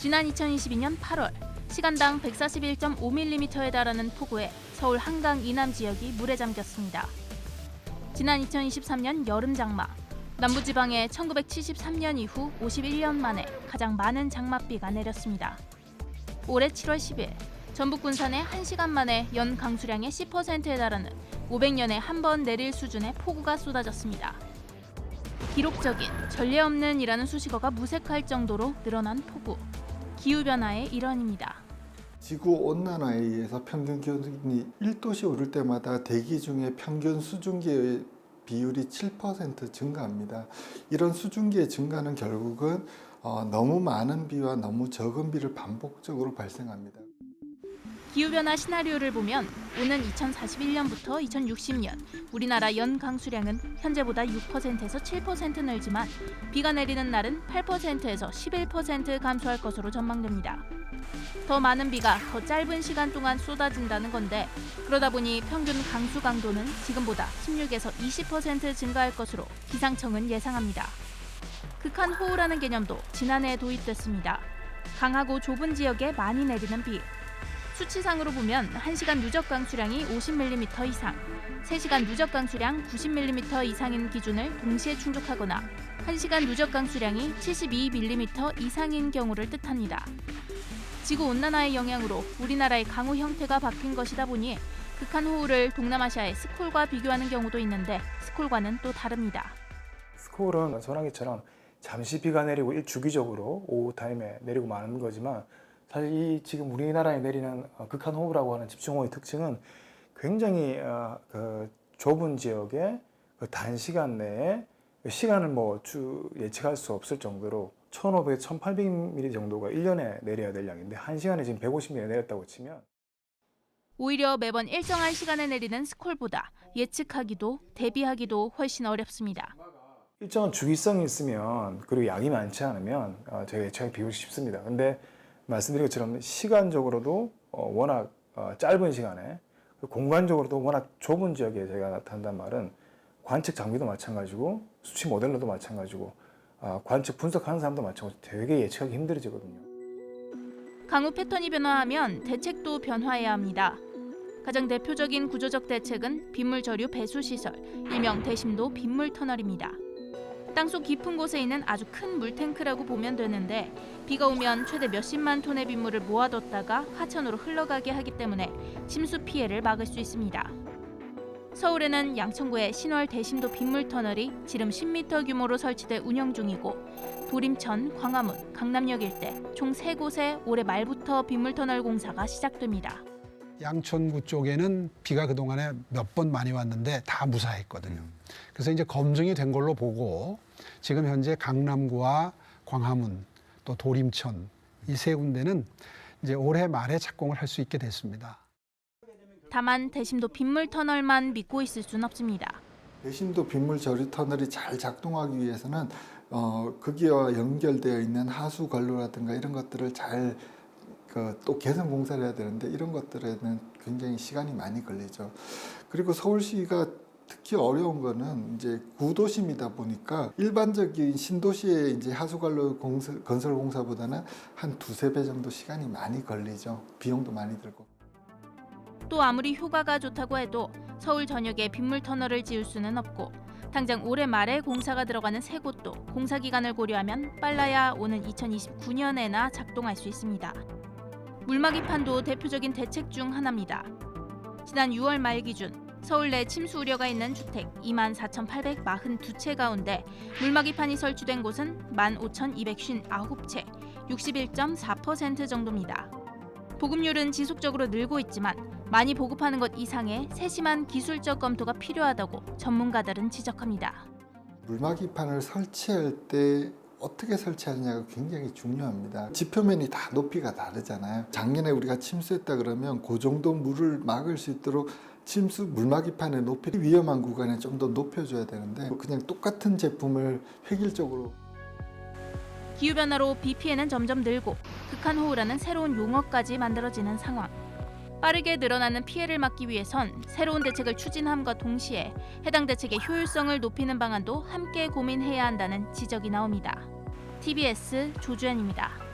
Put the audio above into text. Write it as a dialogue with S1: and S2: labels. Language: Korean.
S1: 지난 2022년 8월 시간당 141.5mm에 달하는 폭우에 서울 한강 이남 지역이 물에 잠겼습니다. 지난 2023년 여름 장마, 남부지방에 1973년 이후 51년 만에 가장 많은 장맛비가 내렸습니다. 올해 7월 10일 전북 군산에 1시간 만에 연 강수량의 10%에 달하는 500년에 한 번 내릴 수준의 폭우가 쏟아졌습니다. 기록적인, 전례 없는 이라는 수식어가 무색할 정도로 늘어난 폭우. 기후변화의 일환입니다.
S2: 지구온난화에 의해서 평균 기온이 1도씩 오를 때마다 대기 중에 평균 수증기의 비율이 7% 증가합니다. 이런 수증기의 증가는 결국은 너무 많은 비와 너무 적은 비를 반복적으로 발생합니다.
S1: 기후변화 시나리오를 보면 오는 2041년부터 2060년 우리나라 연 강수량은 현재보다 6%에서 7% 늘지만 비가 내리는 날은 8%에서 11% 감소할 것으로 전망됩니다. 더 많은 비가 더 짧은 시간 동안 쏟아진다는 건데 그러다 보니 평균 강수 강도는 지금보다 16에서 20% 증가할 것으로 기상청은 예상합니다. 극한호우라는 개념도 지난해 도입됐습니다. 강하고 좁은 지역에 많이 내리는 비. 수치상으로 보면 1시간 누적 강수량이 50mm 이상, 3시간 누적 강수량 90mm 이상인 기준을 동시에 충족하거나 1시간 누적 강수량이 72mm 이상인 경우를 뜻합니다. 지구온난화의 영향으로 우리나라의 강우 형태가 바뀐 것이다 보니 극한호우를 동남아시아의 스콜과 비교하는 경우도 있는데 스콜과는 또 다릅니다.
S3: 스콜은 소나기처럼 잠시 비가 내리고 주기적으로 오후 타임에 내리고 마는 거지만 사실 이 지금 우리나라에 내리는 극한호우라고 하는 집중호우의 특징은 굉장히 좁은 지역에 단시간 내에 시간을 예측할 수 없을 정도로 1,500, 1,800mm 정도가 1년에 내려야 될 양인데 1시간에 지금 150mm 내렸다고 치면
S1: 오히려 매번 일정한 시간에 내리는 스콜보다 예측하기도 대비하기도 훨씬 어렵습니다.
S3: 일정한 주기성이 있으면 그리고 양이 많지 않으면 저희가 예측하기 비교적 쉽습니다. 근데 말씀드린 것처럼 시간적으로도 워낙 짧은 시간에 공간적으로도 워낙 좁은 지역에 저희가 나타난다는 말은 관측 장비도 마찬가지고 수치 모델로도 마찬가지고 관측 분석하는 사람도 마찬가지고 되게 예측하기 힘들어지거든요.
S1: 강우 패턴이 변화하면 대책도 변화해야 합니다. 가장 대표적인 구조적 대책은 빗물 저류 배수 시설, 일명 대심도 빗물 터널입니다. 땅속 깊은 곳에 있는 아주 큰 물탱크라고 보면 되는데 비가 오면 최대 몇십만 톤의 빗물을 모아뒀다가 하천으로 흘러가게 하기 때문에 침수 피해를 막을 수 있습니다. 서울에는 양천구에 신월 대심도 빗물 터널이 지름 10m 규모로 설치돼 운영 중이고 도림천, 광화문, 강남역 일대 총 3곳에 올해 말부터 빗물 터널 공사가 시작됩니다.
S4: 양천구 쪽에는 비가 그동안에 몇 번 많이 왔는데 다 무사했거든요. 그래서 이제 검증이 된 걸로 보고 지금 현재 강남구와 광화문 또 도림천 이 3군데는 이제 올해 말에 착공을 할 수 있게 됐습니다.
S1: 다만 대심도 빗물 터널만 믿고 있을 순 없습니다.
S2: 대심도 빗물 저류 터널이 잘 작동하기 위해서는 거기와 연결되어 있는 하수 관로라든가 이런 것들을 잘 또 개선 공사를 해야 되는데 이런 것들에는 굉장히 시간이 많이 걸리죠. 그리고 서울시가 특히 어려운 거는 이제 구도심이다 보니까 일반적인 신도시의 이제 하수관로 건설 공사보다는 한 2~3배 정도 시간이 많이 걸리죠. 비용도 많이 들고.
S1: 또 아무리 효과가 좋다고 해도 서울 전역에 빗물 터널을 지을 수는 없고 당장 올해 말에 공사가 들어가는 3곳도 공사 기간을 고려하면 빨라야 오는 2029년에나 작동할 수 있습니다. 물막이판도 대표적인 대책 중 하나입니다. 지난 6월 말 기준 서울 내 침수 우려가 있는 주택 24,842채 가운데 물막이판이 설치된 곳은 15,259채, 61.4% 정도입니다. 보급률은 지속적으로 늘고 있지만 많이 보급하는 것 이상의 세심한 기술적 검토가 필요하다고 전문가들은 지적합니다.
S2: 물막이판을 설치할 때 어떻게 설치하느냐가 굉장히 중요합니다. 지표면이 다 높이가 다르잖아요. 작년에 우리가 침수했다 그러면 그 정도 물을 막을 수 있도록 물막이판의 높이 위험한 구간에 좀 더 높여줘야 되는데 그냥 똑같은 제품을 획일적으로.
S1: 기후변화로 비 피해는 점점 늘고 극한호우라는 새로운 용어까지 만들어지는 상황. 빠르게 늘어나는 피해를 막기 위해선 새로운 대책을 추진함과 동시에 해당 대책의 효율성을 높이는 방안도 함께 고민해야 한다는 지적이 나옵니다. TBS 조주연입니다.